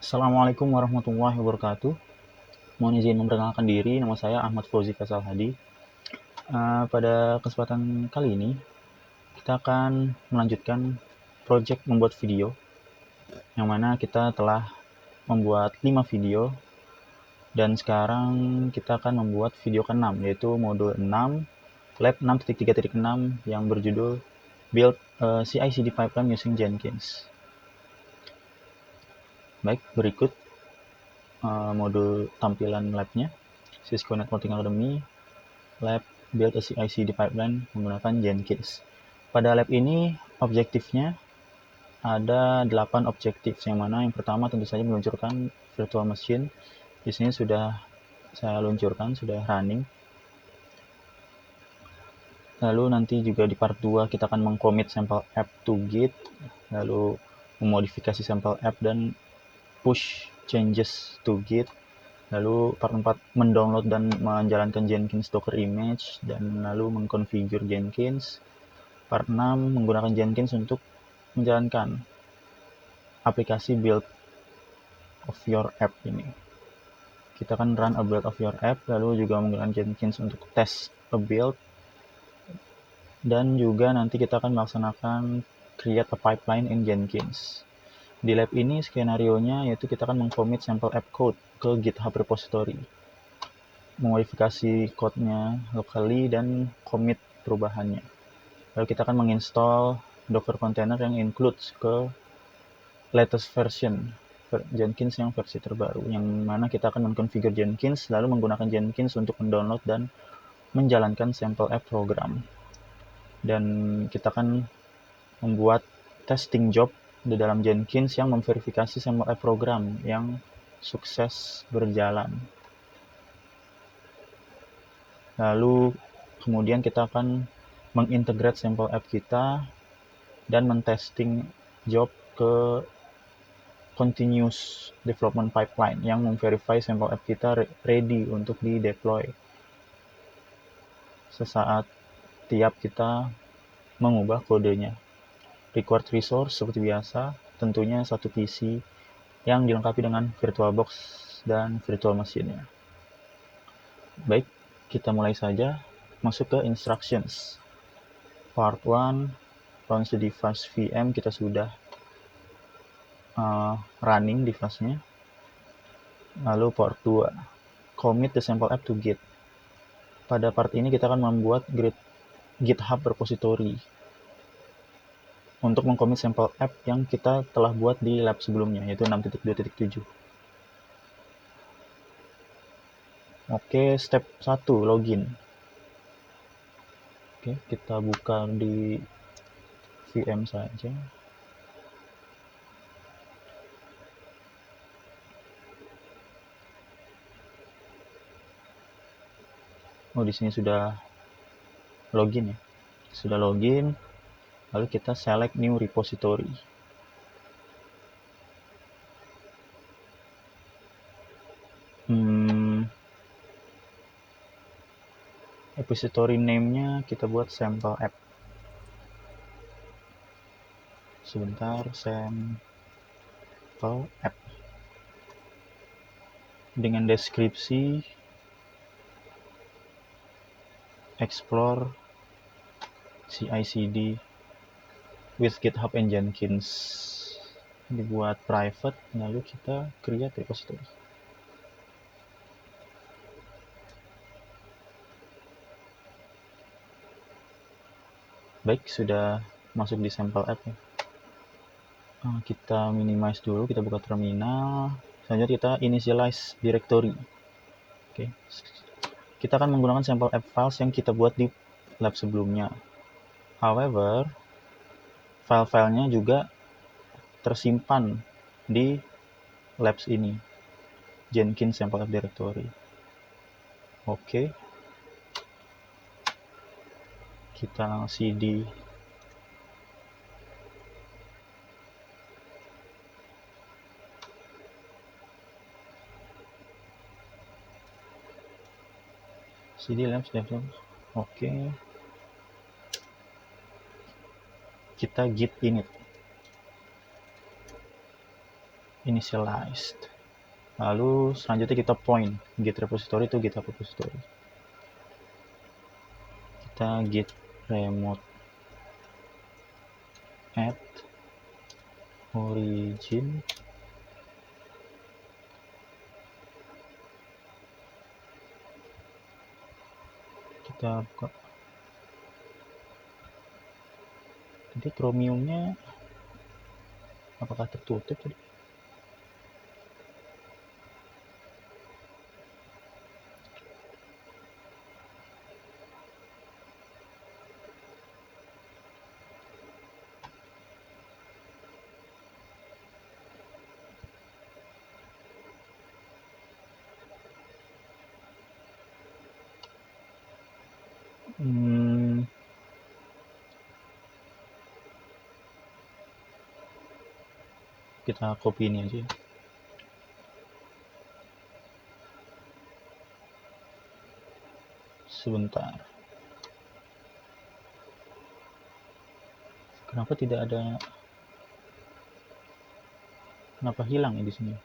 Assalamualaikum warahmatullahi wabarakatuh. Mohon izin memperkenalkan diri, nama saya Ahmad Fauzi Faisal Hadi. Pada kesempatan kali ini, kita akan melanjutkan proyek membuat video, yang mana kita telah membuat 5 video, dan sekarang kita akan membuat video ke-6, yaitu modul 6, lab 6.3.6 yang berjudul Build CI/CD Pipeline Using Jenkins. Baik, berikut modul tampilan labnya. Cisco Networking Academy Lab Build a CI/CD Pipeline menggunakan Jenkins. Pada lab ini objektifnya ada 8 objektif, yang mana yang pertama tentu saja meluncurkan virtual machine. Di sini sudah saya luncurkan, sudah running. Lalu nanti juga di part 2 kita akan mengcommit sampel app to Git, lalu memodifikasi sampel app dan push changes to Git. Lalu part 4 mendownload dan menjalankan Jenkins Docker image, dan lalu mengkonfigur Jenkins. Part 6 menggunakan Jenkins untuk menjalankan aplikasi build of your app ini. Kita akan run a build of your app, lalu juga menggunakan Jenkins untuk test a build, dan juga nanti kita akan melaksanakan create a pipeline in Jenkins. Di lab ini skenario-nya yaitu kita akan mengcommit sampel app code ke GitHub repository, memodifikasi code-nya locally dan commit perubahannya. Lalu kita akan menginstall Docker container yang includes ke latest version Jenkins yang versi terbaru, yang mana kita akan mengkonfigur Jenkins, lalu menggunakan Jenkins untuk mendownload dan menjalankan sampel app program. Dan kita akan membuat testing job di dalam Jenkins yang memverifikasi sampel app program yang sukses berjalan. Lalu kemudian kita akan mengintegrate sampel app kita dan mentesting job ke continuous development pipeline yang memverify sampel app kita ready untuk di-deploy sesaat tiap kita mengubah kodenya. Required resource seperti biasa, tentunya satu PC yang dilengkapi dengan VirtualBox dan virtual machine-nya. Baik, kita mulai saja masuk ke instructions. Part 1, launch the device VM, kita sudah running device-nya. Lalu part 2, commit the sample app to Git. Pada part ini kita akan membuat GitHub repository untuk mengcommit sampel app yang kita telah buat di lab sebelumnya, yaitu 6.2.7. Oke, step 1, login. Oke, kita buka di VM saja. Oh, di sini sudah login ya. Sudah login, lalu kita select new repository. Repository name-nya kita buat sample app. Sebentar, sample app. Dengan deskripsi explore CI/CD with GitHub and Jenkins. Dibuat private, lalu kita create repository. Baik, sudah masuk di sampel app ya. Kita minimize dulu, kita buka terminal. Selanjutnya kita initialize directory. Oke. Kita akan menggunakan sampel app files yang kita buat di lab sebelumnya. However, file-filenya juga tersimpan di labs ini, Jenkins sample app directory. Oke. Kita cd labs develop. Oke. Kita git init. initialized. Lalu selanjutnya kita point git repository to GitHub repository. Kita git remote add origin. Kita buka. Jadi Chromium-nya apakah tertutup tadi? Kita copy ini aja. Sebentar. Kenapa tidak ada? Kenapa hilang ya di sini?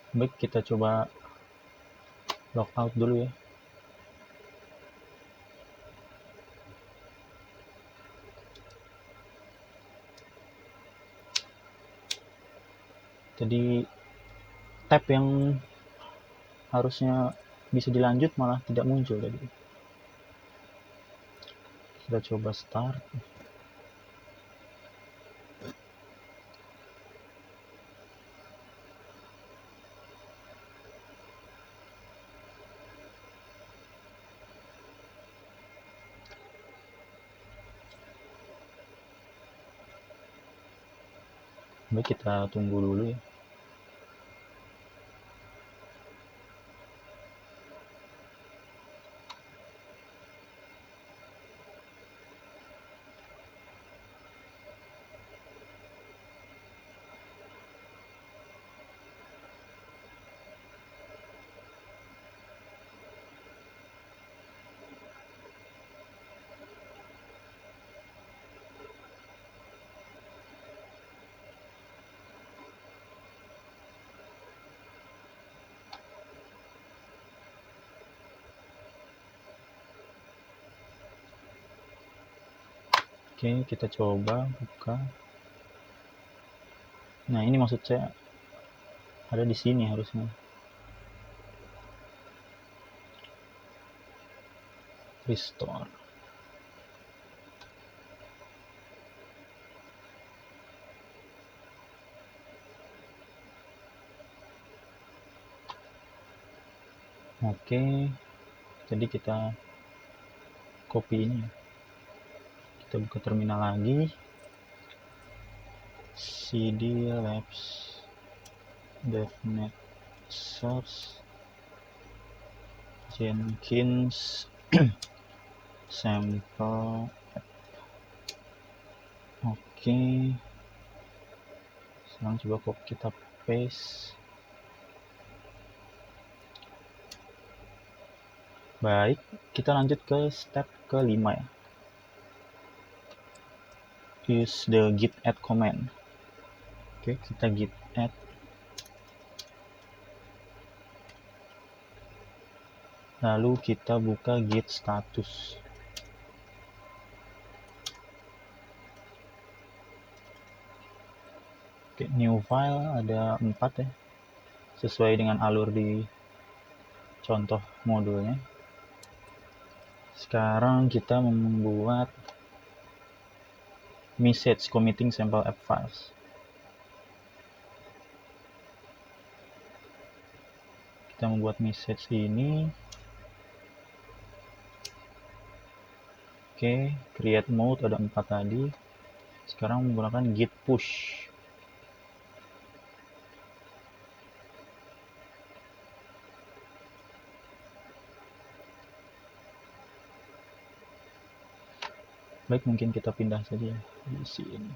Baik, kita coba logout dulu ya. Jadi tab yang harusnya bisa dilanjut malah tidak muncul tadi. Kita coba start. Baik, kita tunggu dulu ya. Oke, kita coba buka. Nah, ini maksud saya ada di sini harusnya. Restore. Oke, jadi kita copy ini. Kita buka terminal lagi. cd labs devnet source Jenkins sample app. Oke, sekarang coba kita paste. Baik, kita lanjut ke step kelima ya. Use the git add command. Oke, kita git add. Lalu kita buka git status. Oke, new file ada 4 ya. Sesuai dengan alur di contoh modulnya. Sekarang kita membuat message committing sample app files. Kita membuat message ini. Oke, create mode ada 4 tadi. Sekarang menggunakan git push. Baik, mungkin kita pindah saja di sini.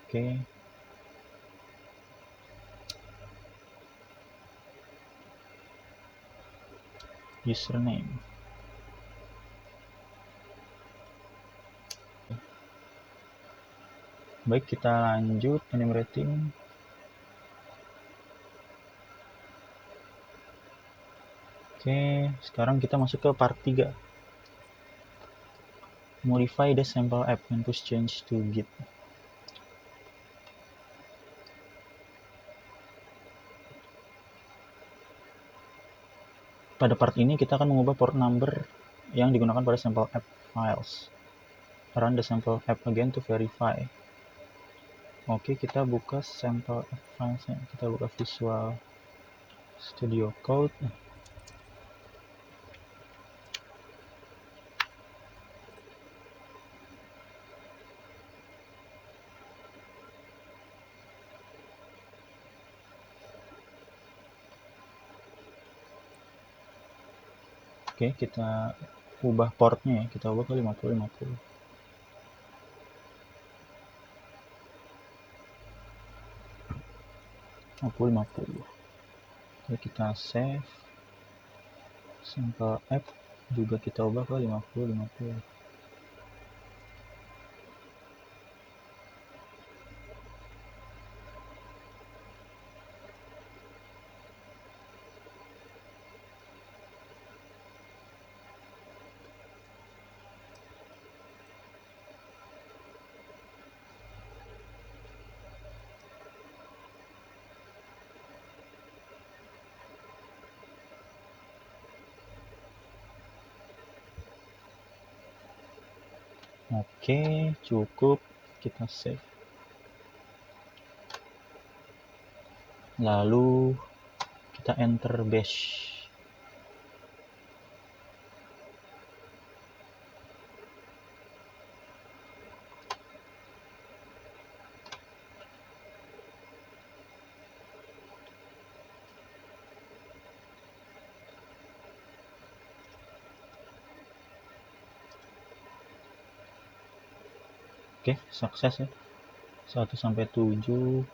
Oke. Username. Baik, kita lanjut enumerating. Oke, sekarang kita masuk ke part 3. Modify the sample app and push change to Git. Pada part ini kita akan mengubah port number yang digunakan pada sample app files. Run the sample app again to verify. Oke, kita buka sample app filesnya. Kita buka Visual Studio Code. Oke, kita ubah portnya ya. Kita ubah ke 5050. Oke, kita save. Sample app juga kita ubah ke 5050. Oke, cukup. Kita save. Lalu kita enter bash. Oke, sukses ya. 1-7.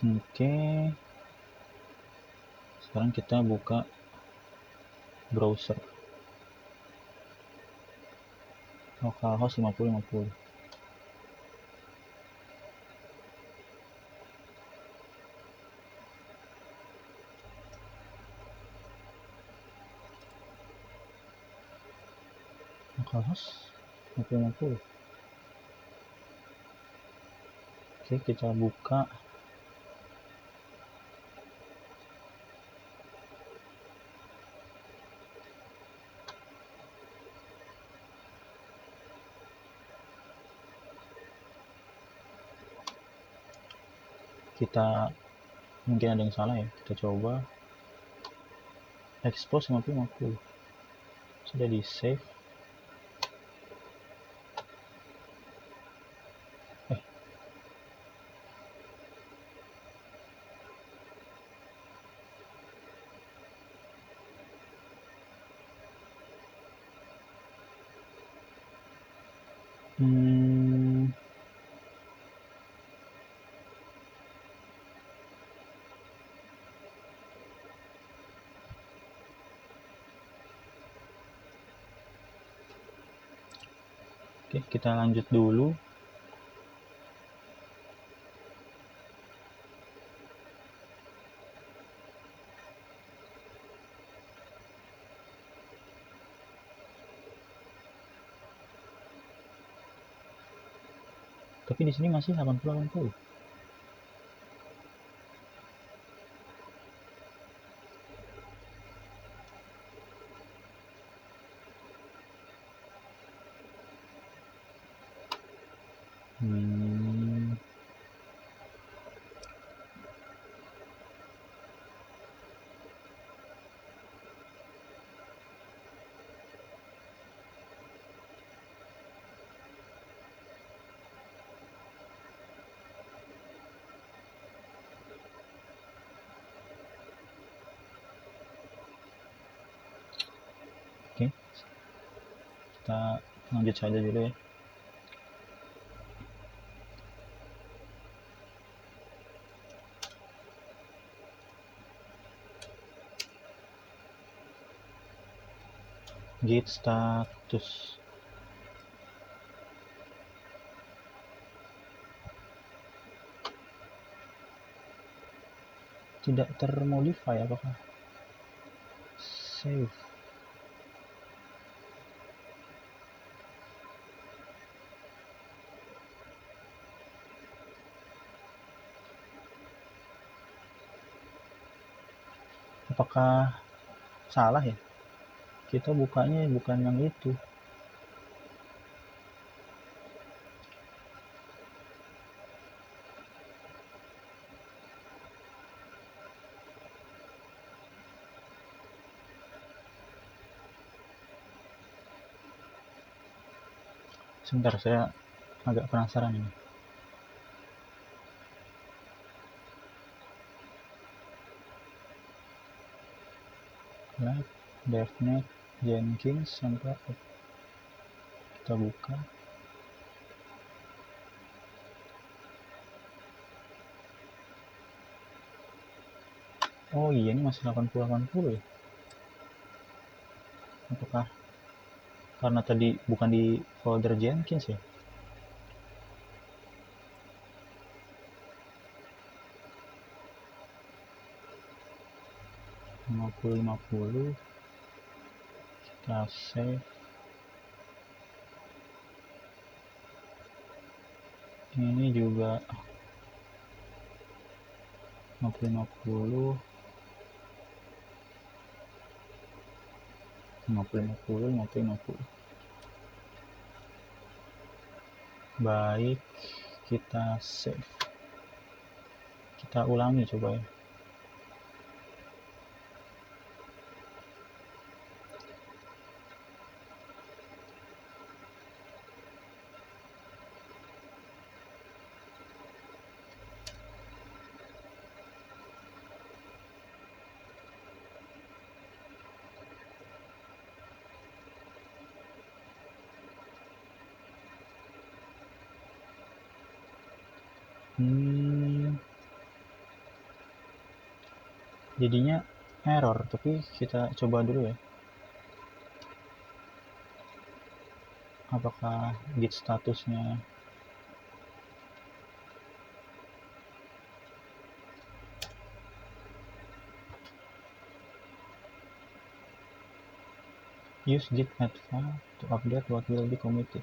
Oke. Sekarang kita buka browser. Localhost 5050. Localhost 5050. Oke, kita buka. Kita mungkin ada yang salah ya. Kita coba expose 5050. Sudah di save. Oke, kita lanjut dulu. Tapi di sini masih 80-80. kita lanjut saja dulu ya. Git status. Tidak termodify, apakah save? Apakah salah ya? Kita bukanya bukan yang itu. Sebentar, saya agak penasaran ini. Like, devnet, Jenkins, sampai kita buka. Oh iya, ini masih 80-80 ya. Apakah karena tadi bukan di folder Jenkins ya? Lima puluh kita save. Ini juga 50-50 50-50. Baik, kita save. Kita ulangi coba ya. Jadinya error, tapi kita coba dulu ya. Apakah git statusnya use git add file to update what will be committed.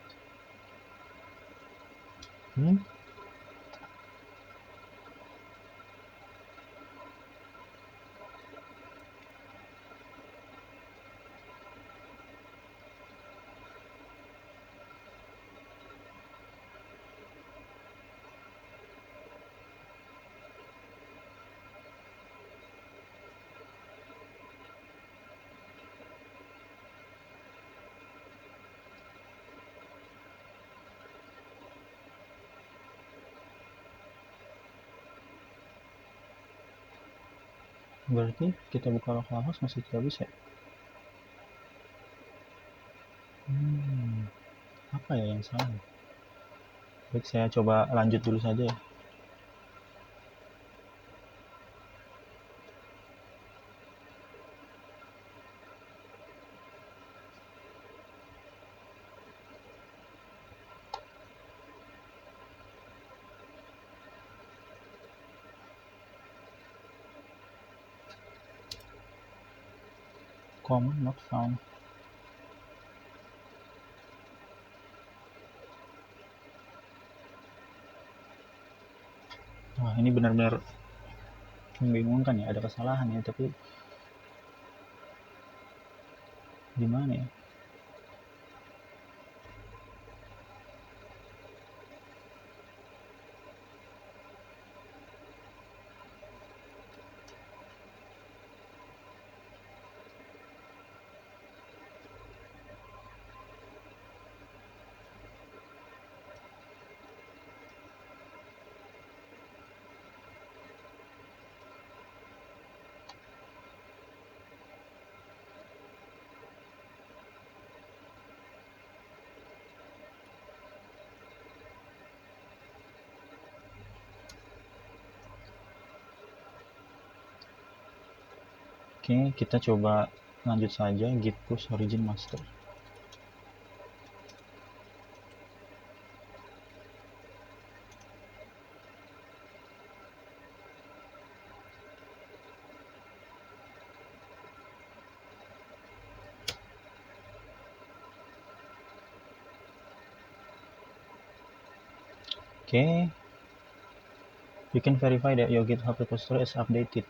Berarti kita buka localhost masih tidak bisa. Apa ya yang salah? Baik, saya coba lanjut dulu saja ya. Command not found. Wah, ini benar-benar membingungkan ya, ada kesalahan ya, tapi gimana ya? Oke, kita coba lanjut saja git push origin master. Oke, you can verify that your GitHub repository is updated.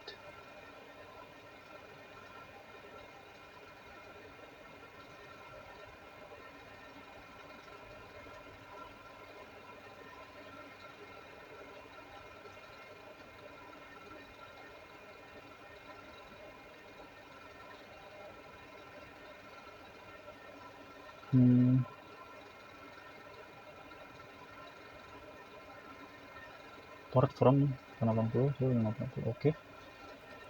Port from 80 ke 50. Oke.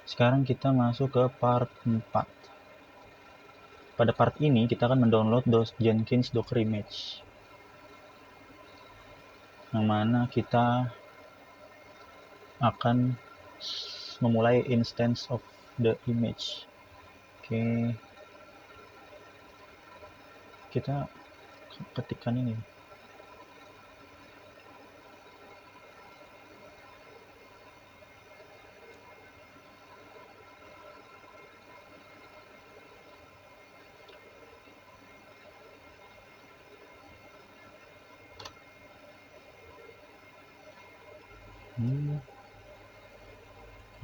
Sekarang kita masuk ke part 4. Pada part ini kita akan mendownload Jenkins Docker image, yang mana kita akan memulai instance of the image. Oke, kita ketikkan ini.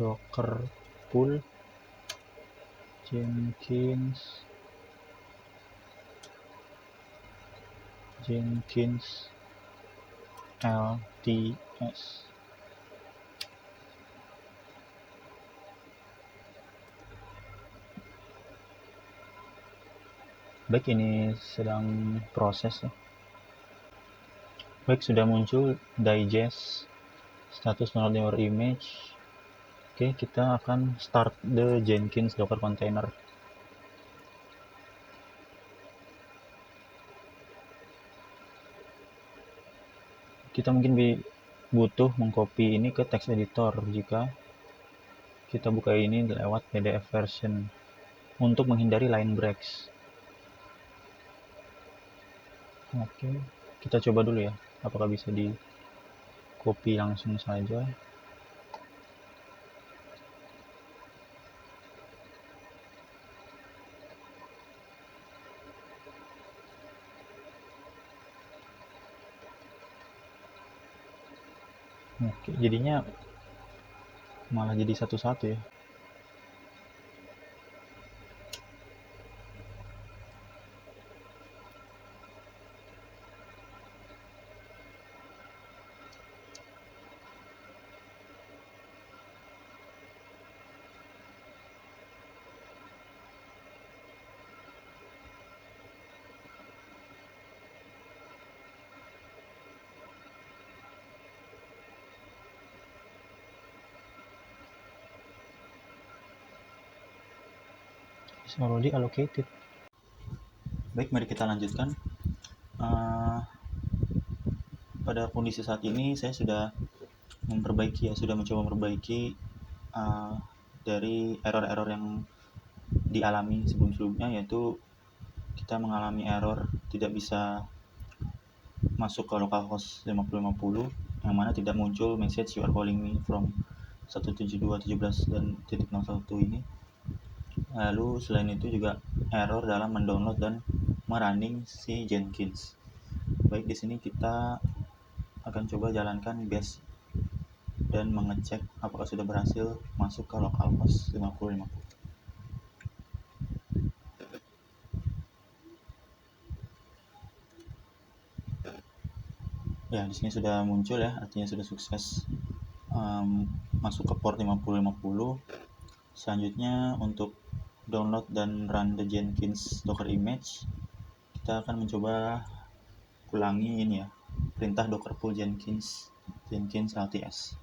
Docker pull Jenkins LTS. Baik, ini sedang proses ya. Baik, sudah muncul digest status download your image. Oke, kita akan start the Jenkins Docker container. Kita mungkin butuh mengcopy ini ke text editor jika kita buka ini lewat PDF version untuk menghindari line breaks. Oke, kita coba dulu ya, apakah bisa di copy langsung saja. Oke, jadinya malah jadi satu-satu ya. It's already allocated. Baik, mari kita lanjutkan. Pada kondisi saat ini saya sudah mencoba memperbaiki dari error-error yang dialami sebelum-sebelumnya, yaitu kita mengalami error tidak bisa masuk ke localhost 5050, yang mana tidak muncul message you are calling me from 172.17 dan .01 ini. Lalu selain itu juga error dalam mendownload dan merunning si Jenkins. Baik, di sini kita akan coba jalankan bash dan mengecek apakah sudah berhasil masuk ke localhost 5050. Ya, di sini sudah muncul ya, artinya sudah sukses masuk ke port 5050. Selanjutnya untuk download dan run the Jenkins Docker image, kita akan mencoba ulangi ini ya, perintah docker pull Jenkins LTS.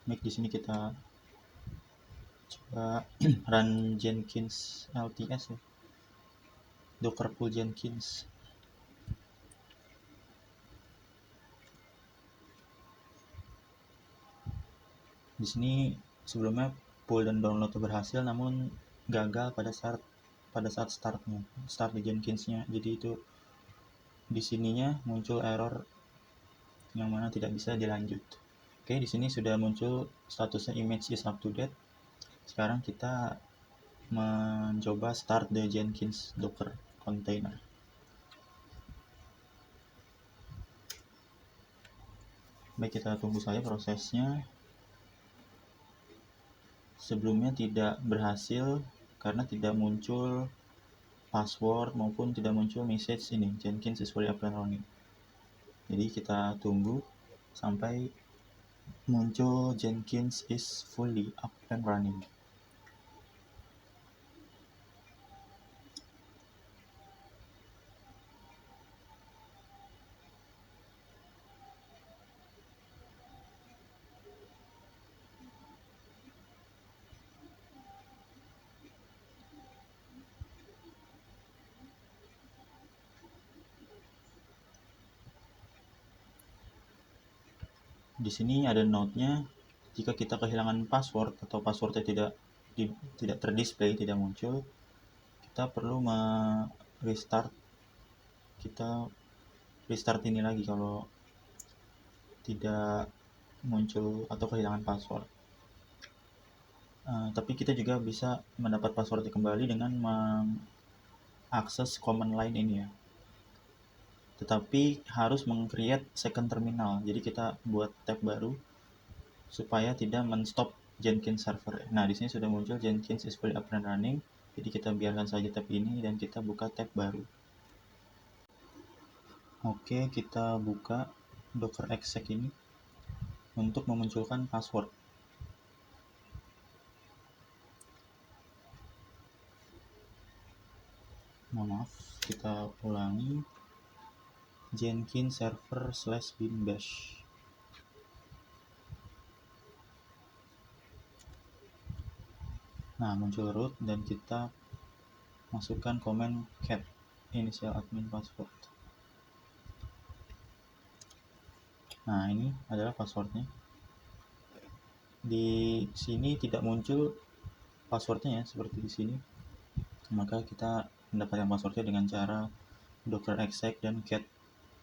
Baik, di sini kita coba run Jenkins LTS ya, docker pull Jenkins. Di sini sebelumnya pull dan download berhasil, namun gagal pada saat start di Jenkins-nya. Jadi itu di sininya muncul error yang mana tidak bisa dilanjut. Oke, di sini sudah muncul statusnya image is up to date. Sekarang kita mencoba start the Jenkins Docker container. Baik, kita tunggu saja prosesnya. Sebelumnya tidak berhasil karena tidak muncul password maupun tidak muncul message ini Jenkins is fully up and running. Jadi kita tunggu sampai muncul Jenkins is fully up and running. Di sini ada note-nya, jika kita kehilangan password atau passwordnya tidak terdisplay, tidak muncul, kita perlu restart ini lagi kalau tidak muncul atau kehilangan password. Tapi kita juga bisa mendapat passwordnya kembali dengan mengakses command line ini ya. Tetapi harus meng-create second terminal. Jadi kita buat tab baru supaya tidak men-stop Jenkins server. Nah, di sini sudah muncul Jenkins is fully up and running. Jadi kita biarkan saja tab ini dan kita buka tab baru. Oke, kita buka docker exec ini untuk memunculkan password. Mohon maaf, kita ulangi. Jenkins server /bin bash. Nah, muncul root dan kita masukkan command cat initial admin password. Nah, ini adalah passwordnya. Di sini tidak muncul passwordnya ya, seperti di sini. Maka kita mendapatkan passwordnya dengan cara docker exec dan cat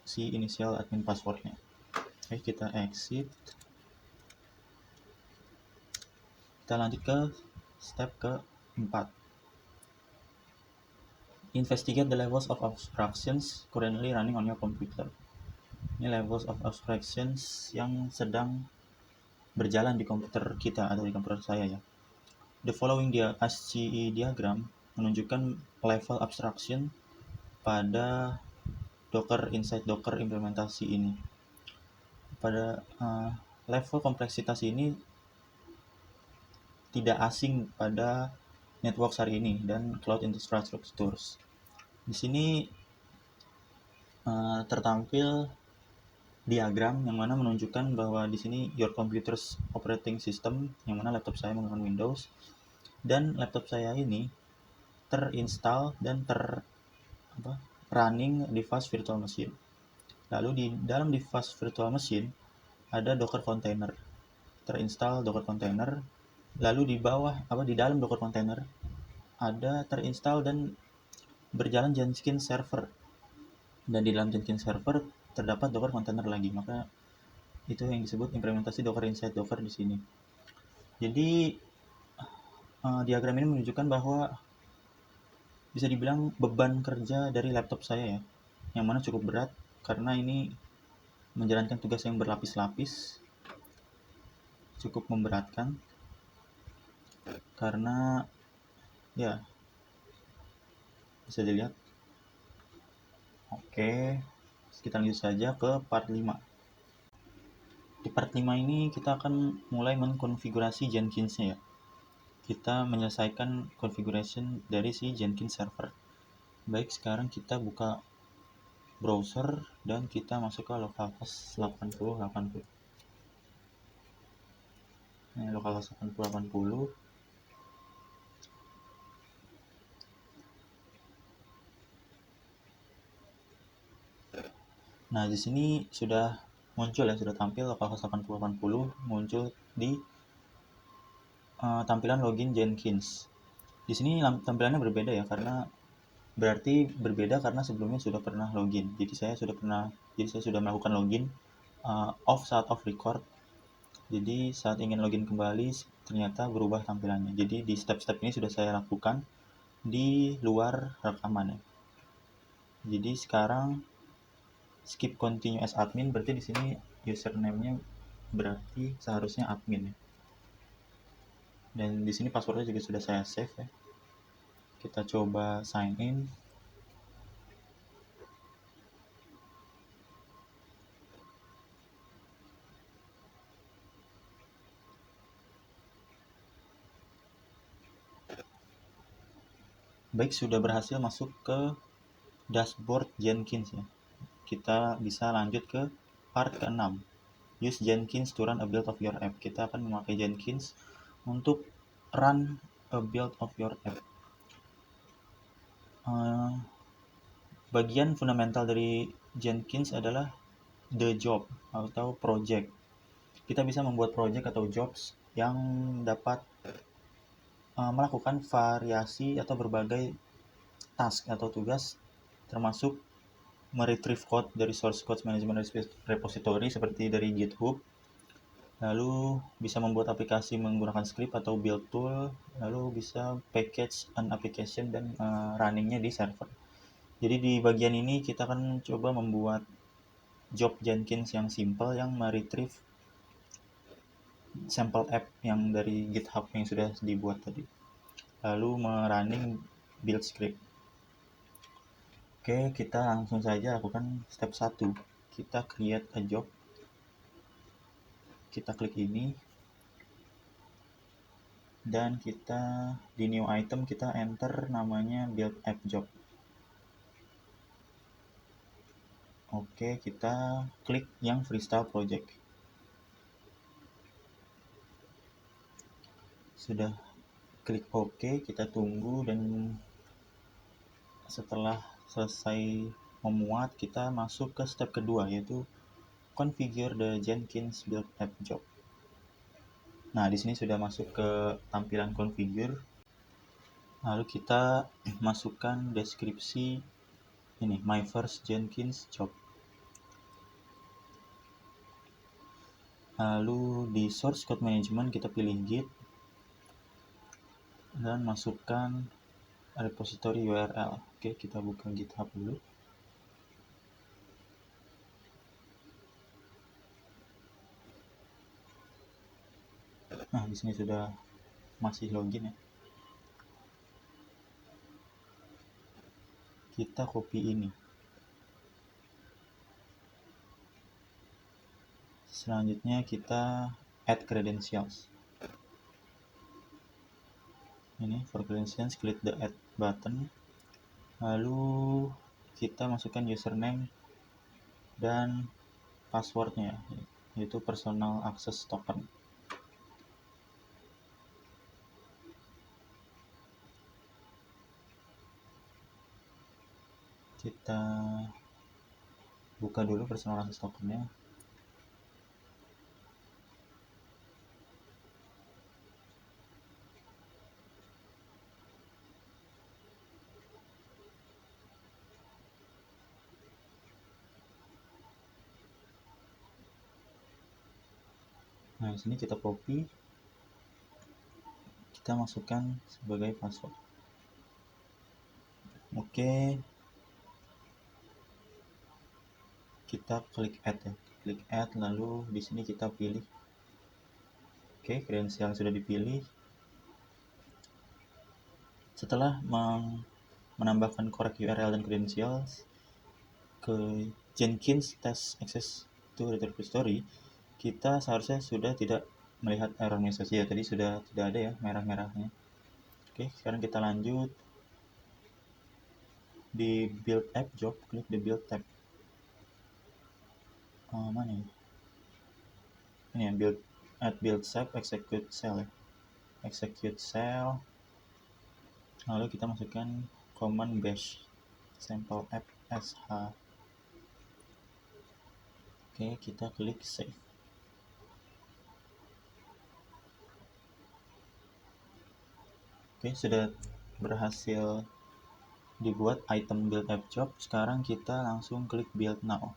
si initial admin passwordnya. Oke, kita exit. Kita lanjut ke step ke-4. Investigate the levels of abstractions currently running on your computer. Ini levels of abstractions yang sedang berjalan di komputer kita atau di komputer saya ya. The following SCE diagram menunjukkan level abstraction pada Docker inside Docker implementasi ini. Pada level kompleksitas ini tidak asing pada network hari ini dan cloud infrastructures. Di sini tertampil diagram yang mana menunjukkan bahwa di sini your computer's operating system, yang mana laptop saya menggunakan Windows, dan laptop saya ini terinstall dan running di device virtual machine. Lalu di dalam device virtual machine ada Docker container, terinstall Docker container. Lalu di bawah di dalam Docker container ada terinstall dan berjalan Jenkins server. Dan di dalam Jenkins server terdapat Docker container lagi. Maka itu yang disebut implementasi Docker inside Docker di sini. Jadi diagram ini menunjukkan bahwa bisa dibilang beban kerja dari laptop saya ya, yang mana cukup berat karena ini menjalankan tugas yang berlapis-lapis, cukup memberatkan karena ya bisa dilihat. Oke, kita lanjut saja ke part 5. Di part 5 ini kita akan mulai mengkonfigurasi Jenkins-nya ya. Kita menyelesaikan configuration dari si Jenkins server. Baik, sekarang kita buka browser dan kita masuk ke localhost 8080. Ini localhost 8080. Nah, di sini sudah muncul ya, sudah tampil localhost 8080 muncul di tampilan login Jenkins. Di sini tampilannya berbeda ya, karena berarti berbeda karena sebelumnya sudah pernah login. Jadi saya sudah melakukan login saat off record. Jadi saat ingin login kembali ternyata berubah tampilannya. Jadi di step-step ini sudah saya lakukan di luar rekaman ya. Jadi sekarang skip continue as admin, berarti di sini username-nya berarti seharusnya admin ya. Dan di sini passwordnya juga sudah saya save ya. Kita coba sign in. Baik, sudah berhasil masuk ke dashboard Jenkins ya. Kita bisa lanjut ke part ke-6. Use Jenkins to run a build of your app. Kita akan memakai Jenkins untuk run a build of your app. Bagian fundamental dari Jenkins adalah the job atau project. Kita bisa membuat project atau jobs yang dapat melakukan variasi atau berbagai task atau tugas, termasuk meretrieve code dari source code management repository seperti dari GitHub, lalu bisa membuat aplikasi menggunakan script atau build tool, lalu bisa package an application dan runningnya di server. Jadi di bagian ini kita akan coba membuat job Jenkins yang simple yang meretrieve sampel app yang dari GitHub yang sudah dibuat tadi, lalu merunning build script. Oke, kita langsung saja lakukan step 1. Kita create a job. Kita klik ini. Dan kita di new item kita enter namanya build app job. Oke, kita klik yang freestyle project. Sudah klik OK, kita tunggu, dan setelah selesai memuat, kita masuk ke step kedua, yaitu configure the Jenkins build app job. Nah, di sini sudah masuk ke tampilan configure. Lalu kita masukkan deskripsi ini, my first Jenkins job. Lalu di source code management kita pilih Git dan masukkan repository URL. Oke, kita buka GitHub dulu. Nah, di sini sudah masih login ya. Kita copy ini. Selanjutnya kita add credentials. Ini for credentials, klik the add button. Lalu kita masukkan username dan passwordnya, yaitu personal access token. Kita buka dulu personal access tokennya. Nah, di sini kita copy, kita masukkan sebagai password. Oke, kita klik add ya, klik add, lalu di sini kita pilih. Oke, kredensial sudah dipilih. Setelah menambahkan correct URL dan credentials ke Jenkins test access to repository, kita seharusnya sudah tidak melihat error message ya, tadi sudah tidak ada ya merah-merahnya. Oke, sekarang kita lanjut di build app job, klik the build tab. Mana ya? Ini ya, build save, execute cell ya. Execute cell. Lalu kita masukkan command bash sample app sh. Oke, kita klik save. Oke, sudah berhasil dibuat item build app job. Sekarang kita langsung klik build now.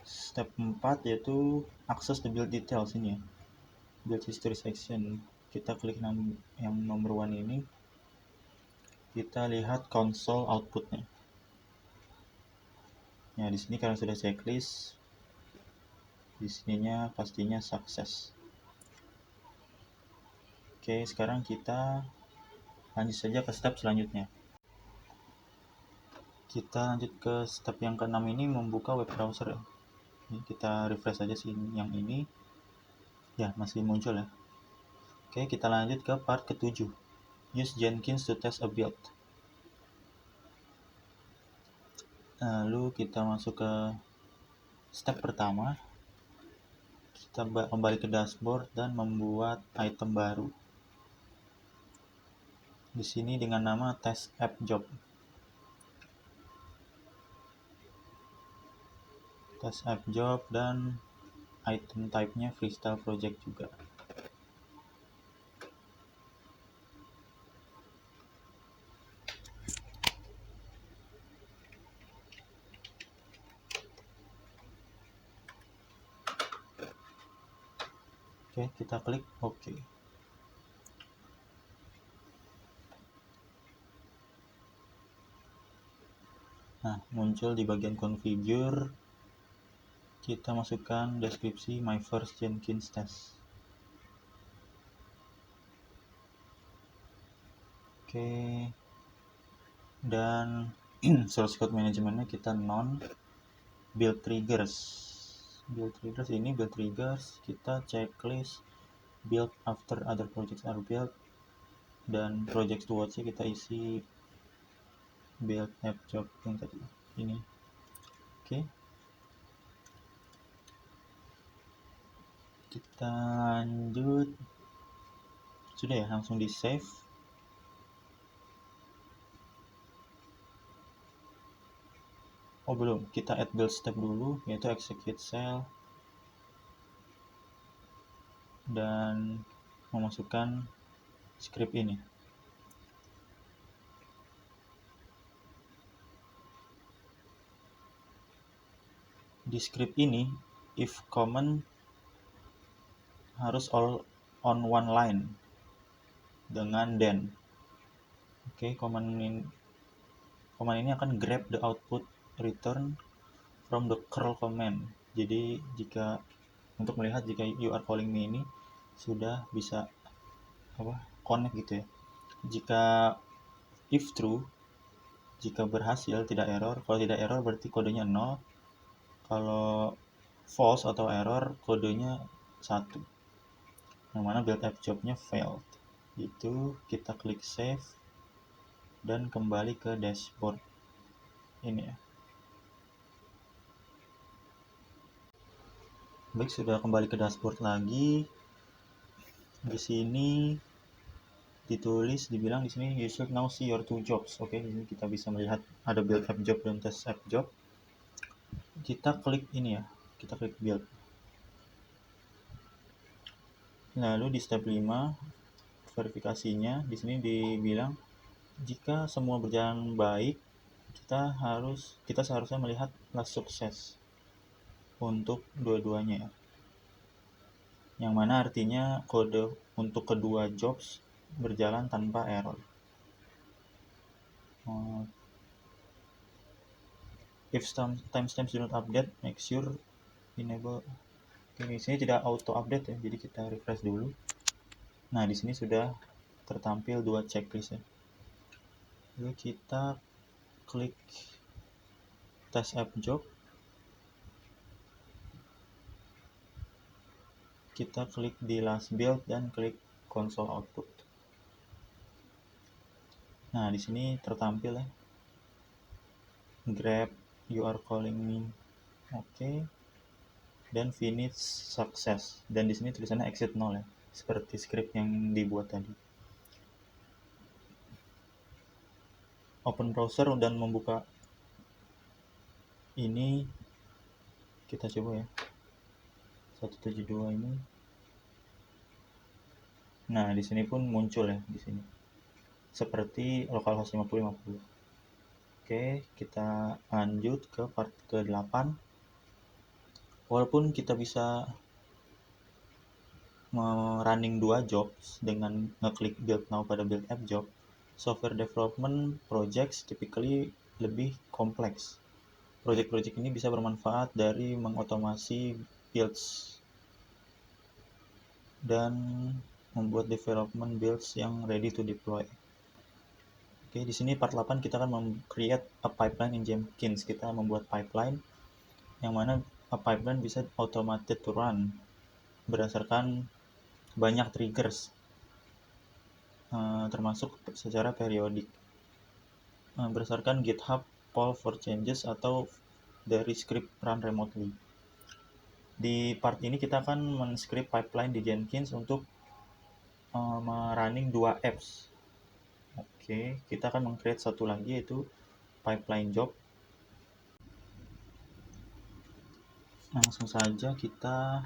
Step 4 yaitu access the build details ini ya. Build history section. Kita klik yang nomor 1 ini. Kita lihat console outputnya. Ya, di sini karena sudah checklist, di sininya pastinya sukses. Oke, sekarang kita lanjut saja ke step selanjutnya. Kita lanjut ke step yang ke-6 ini, membuka web browser ya. Ini kita refresh aja sih yang ini. Ya, masih muncul ya. Oke, kita lanjut ke part ke-7. Use Jenkins to test a build. Lalu kita masuk ke step pertama. Kita kembali ke dashboard dan membuat item baru. Di sini dengan nama test app job. Test app job dan item type-nya freestyle project juga. Oke, kita klik OK. Nah, muncul di bagian configure. Kita masukkan deskripsi my first Jenkins test. Oke. Dan source code manajemennya kita non. Build triggers. Build triggers kita checklist build after other projects are built, dan project towards-nya kita isi build app job yang tadi ini. Oke. Kita lanjut. Sudah ya, langsung di save. Oh belum, kita add build step dulu, yaitu execute cell dan memasukkan script ini. Di script ini, if command harus all on one line dengan then. Oke, command ini akan grab the output return from the curl command. Jadi jika untuk melihat jika you are calling me ini sudah bisa connect gitu ya. Jika if true, jika berhasil tidak error. Kalau tidak error berarti kodenya 0. Kalau false atau error kodenya 1. Yang mana build app jobnya failed. Itu kita klik save dan kembali ke dashboard ini ya. Baik, sudah kembali ke dashboard lagi. Di sini ditulis, dibilang di sini you should now see your 2 jobs. Oke, di sini kita bisa melihat ada build app job dan test app job. Kita klik ini ya, kita klik build. Lalu di step 5 verifikasinya, di sini dibilang jika semua berjalan baik, kita seharusnya melihat last sukses untuk dua-duanya. Yang mana artinya kode untuk kedua jobs berjalan tanpa error. If timestamps do not update, make sure enable. Oke, di sini tidak auto update ya, jadi kita refresh dulu. Nah, di sini sudah tertampil 2 checklist ya. Lalu kita klik test app job. Kita klik di last build dan klik console output. Nah, di sini tertampil ya. Grab you are calling me. Oke. Dan finish success. Dan di sini tulisannya exit 0 ya, seperti script yang dibuat tadi. Open browser dan membuka ini Kita coba ya. 172 ini. Nah, di sini pun muncul ya di sini. Seperti localhost 5050. Oke, kita lanjut ke part ke-8. Walaupun kita bisa running 2 jobs dengan ngeklik build now pada build app job, software development projects typically lebih kompleks. Project-project ini bisa bermanfaat dari mengotomasi builds dan membuat development builds yang ready to deploy. Oke, di sini part 8 kita akan create a pipeline in Jenkins. Kita membuat pipeline yang mana a pipeline bisa automated to run berdasarkan banyak triggers, termasuk secara periodik, berdasarkan GitHub pull for changes atau dari script run remotely. Di part ini kita akan men-script pipeline di Jenkins untuk running 2 apps. Oke, kita akan meng-create satu lagi yaitu pipeline job. Langsung saja kita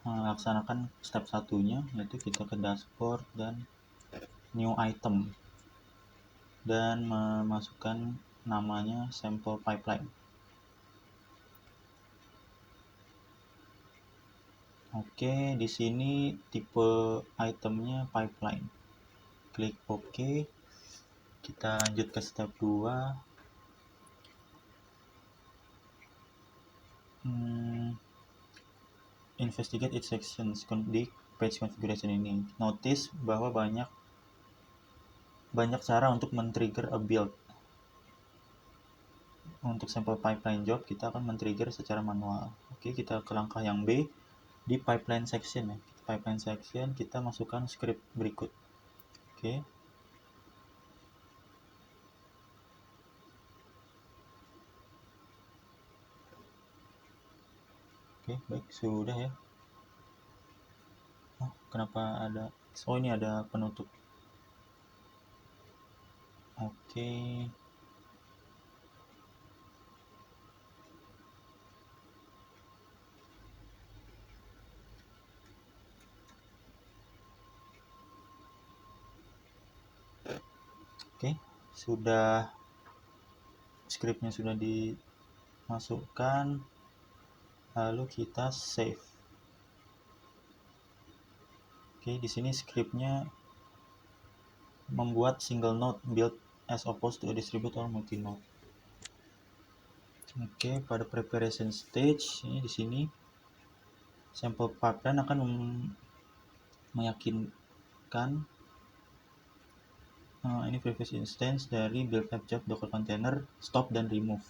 laksanakan step satunya, yaitu kita ke dashboard dan new item dan memasukkan namanya sample pipeline. Oke, di sini tipe itemnya pipeline. Klik OK. Kita lanjut ke step 2. Investigate its sections di page configuration ini. Notice bahwa banyak cara untuk men-trigger a build. Untuk sampel pipeline job kita akan men-trigger secara manual. Oke, kita ke langkah yang B di pipeline section ya. Pipeline section kita masukkan script berikut. Oke. Oke, baik, sudah ya. Oh, kenapa ada? Oh, ini ada penutup. Oke. Oke, sudah scriptnya sudah dimasukkan. Lalu kita save. Oke, di sini scriptnya membuat single node build as opposed to a distributed or multi node. Oke, pada preparation stage ini di sini sample pipeline akan meyakinkan ini previous instance dari build app job docker container stop dan remove.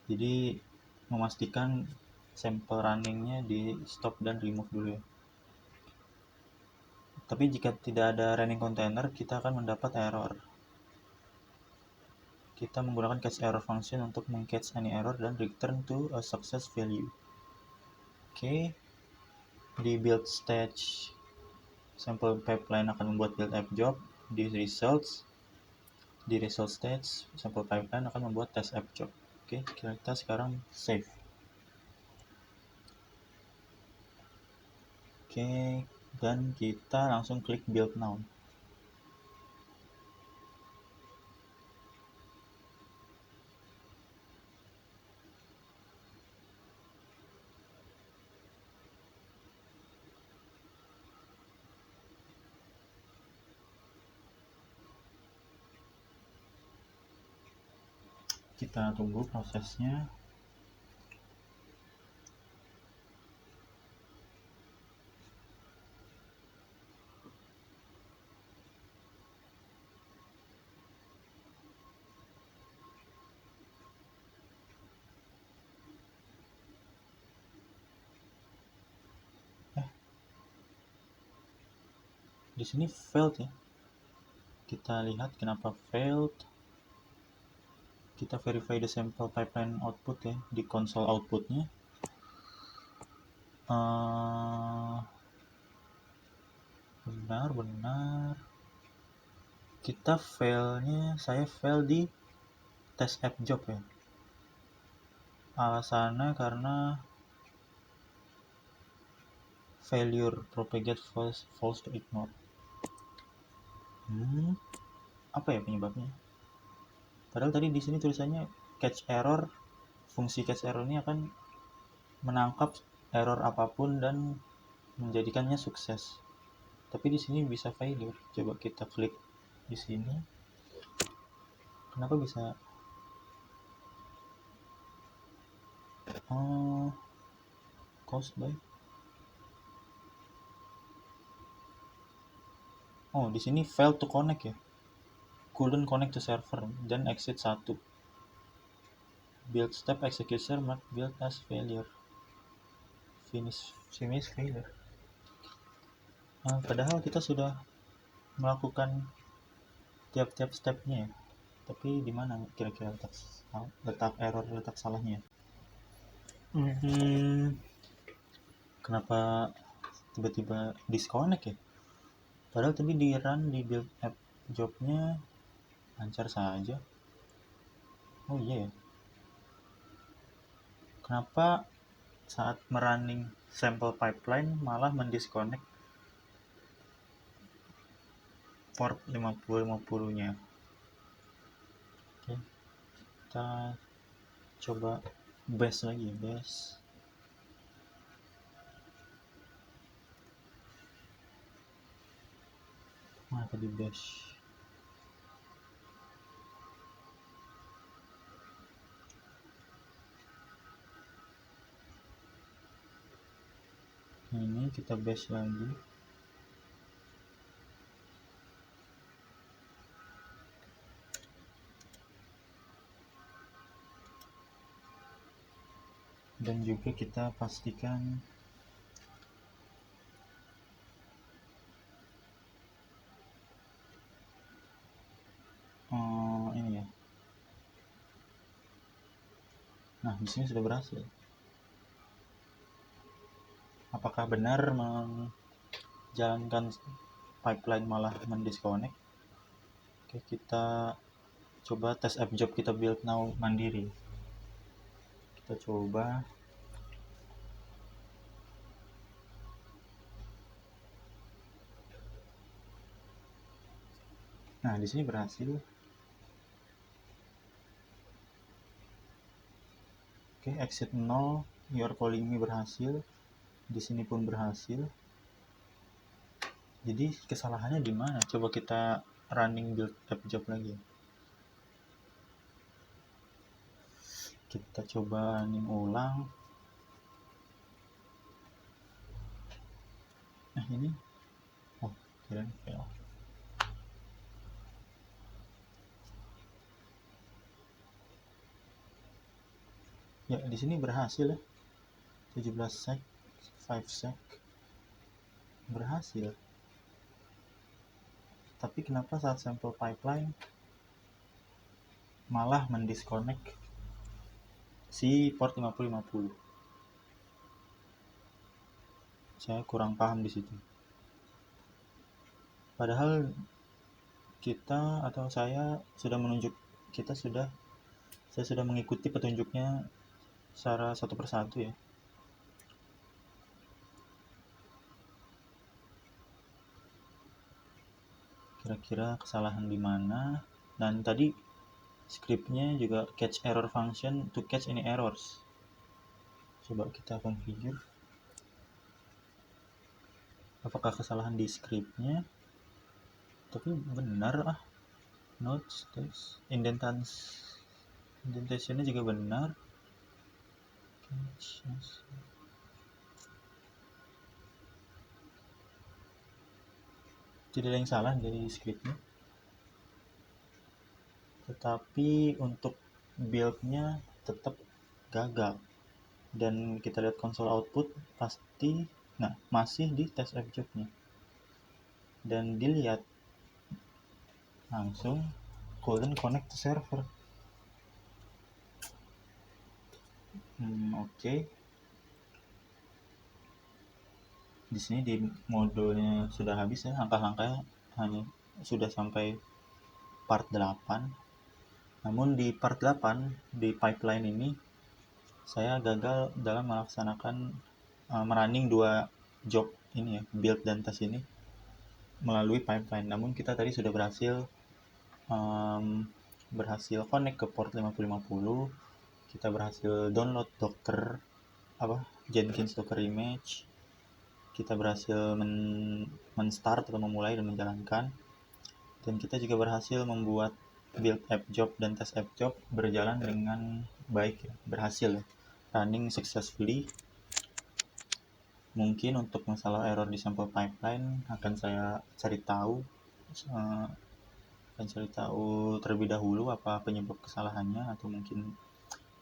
Jadi memastikan sample runningnya di stop dan remove dulu ya. Tapi jika tidak ada running container, kita akan mendapat error. Kita menggunakan catch error function untuk meng-catch any error dan return to a success value. Oke, di build stage sample pipeline akan membuat build app job. Di result stage sample pipeline akan membuat test app job. Oke, kita sekarang save. Oke, dan kita langsung klik build now. Kita tunggu prosesnya. Di sini failed ya. Kita lihat kenapa failed. Kita verify the sample pipeline output ya di console outputnya. Benar. Kita saya fail di test app job ya. Alasannya karena failure propagate false to ignore. Apa ya penyebabnya? Padahal tadi di sini tulisannya catch error. Fungsi catch error ini akan menangkap error apapun dan menjadikannya sukses. Tapi di sini bisa failure. Coba kita klik di sini. Kenapa bisa? Caused by. Oh, di sini failed to connect ya. Couldn't connect to server dan exit 1. Build step execution mark build as failure. Finish failure. Padahal kita sudah melakukan tiap-tiap stepnya ya. Tapi di mana kira-kira letak error, letak salahnya? Kenapa tiba-tiba disconnect ya? Padahal tadi di run di build app jobnya lancar saja. Oh iya ya. Kenapa saat merunning sample pipeline malah mendisconnect port 5050 nya? Oke, kita coba bash lagi ya, bash. Mana tadi bash? Ini kita bash lagi. Dan juga kita pastikan ini ya. Nah, di sini sudah berhasil. Apakah benar menjalankan pipeline malah mendisconnect? Oke, kita coba tes app job kita build now mandiri. Kita coba. Nah, di sini berhasil. Oke, exit 0, your calling me berhasil. Di sini pun berhasil. Jadi kesalahannya di mana? Coba kita running build app job lagi. Kita coba running ulang. Nah, ini. Oh, kirain fail. Ya, di sini berhasil ya. 17 sec, 5 sec. Berhasil. Tapi kenapa saat sample pipeline malah mendisconnect si port 5050? Saya kurang paham di situ. Padahal kita atau saya sudah saya sudah mengikuti petunjuknya secara satu persatu ya. Kira-kira kesalahan di mana? Dan tadi scriptnya juga catch error function to catch any errors. Coba kita configure. Apakah kesalahan di scriptnya? Tapi benar notes text indentationnya juga benar. Tidak ada yang salah dari scriptnya. Tetapi untuk buildnya tetap gagal. Dan kita lihat console output pasti masih di test app jobnya. Dan dilihat langsung couldn't connect to server. Oke. Di sini di modulnya sudah habis ya, langkah-langkahnya hanya sudah sampai part 8. Namun di part 8 di pipeline ini saya gagal dalam melaksanakan merunning 2 job ini ya, build dan test ini melalui pipeline. Namun kita tadi sudah berhasil connect ke port 5050, kita berhasil download Docker Jenkins Docker image, kita berhasil men-start atau memulai dan menjalankan, dan kita juga berhasil membuat build app job dan test app job berjalan dengan baik ya, berhasil ya, running successfully. Mungkin untuk masalah error di sampel pipeline akan saya cari tahu terlebih dahulu apa penyebab kesalahannya, atau mungkin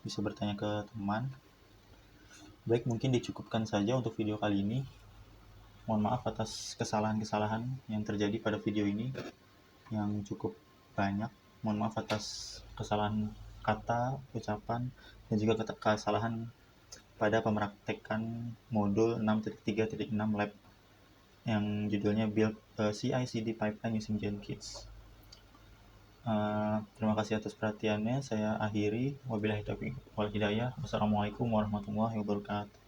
bisa bertanya ke teman. Baik, mungkin dicukupkan saja untuk video kali ini. Mohon maaf atas kesalahan-kesalahan yang terjadi pada video ini yang cukup banyak. Mohon maaf atas kesalahan kata, ucapan, dan juga kesalahan pada pemraktekan modul 6.3.6 lab yang judulnya build CI/CD pipeline using Jenkins. Terima kasih atas perhatiannya. Saya akhiri. Wabillahi taufiq wal hidayah. Wassalamualaikum warahmatullahi wabarakatuh.